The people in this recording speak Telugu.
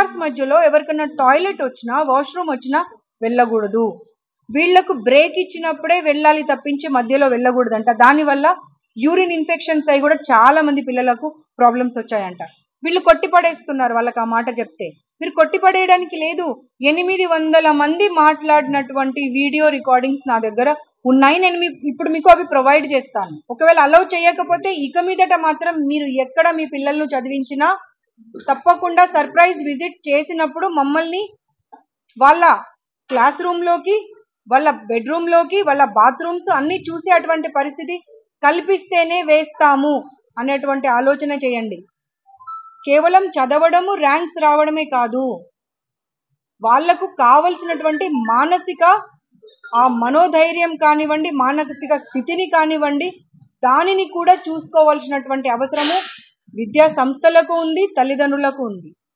క్లాస్ మధ్యలో ఎవరికైనా టాయిలెట్ వచ్చినా వాష్రూమ్ వచ్చినా వెళ్ళకూడదు. వీళ్లకు బ్రేక్ ఇచ్చినప్పుడే వెళ్ళాలి తప్పించి మధ్యలో వెళ్ళకూడదంట. దానివల్ల యూరిన్ ఇన్ఫెక్షన్స్ అయి కూడా చాలా మంది పిల్లలకు ప్రాబ్లమ్స్ వచ్చాయంట. వీళ్ళు కొట్టిపడేస్తున్నారు వాళ్ళకి ఆ మాట చెప్తే. మీరు కొట్టిపడేయడానికి లేదు. 800 మంది మాట్లాడినటువంటి వీడియో రికార్డింగ్స్ నా దగ్గర ఉన్నాయి. నేను ఇప్పుడు మీకు అవి ప్రొవైడ్ చేస్తాను. ఒకవేళ అలౌ చేయకపోతే ఇక మీదట మాత్రం మీరు ఎక్కడ మీ పిల్లలను చదివించినా తప్పకుండా సర్ప్రైజ్ విజిట్ చేసినప్పుడు మమ్మల్ని వాళ్ళ క్లాస్ రూమ్ లోకి, వాళ్ళ బెడ్రూమ్ లోకి, వాళ్ళ బాత్రూమ్స్ అన్ని చూసే అటువంటి పరిస్థితి కల్పిస్తేనే వేస్తాము అనేటువంటి ఆలోచన చేయండి. కేవలం చదవడము, ర్యాంక్స్ రావడమే కాదు, వాళ్లకు కావలసినటువంటి మానసిక ఆ మనోధైర్యం కానివ్వండి, మానసిక స్థితిని కానివ్వండి, దానిని కూడా చూసుకోవాల్సినటువంటి అవసరము విద్యా సంస్థలకు ఉంది, తల్లిదండ్రులకు ఉంది.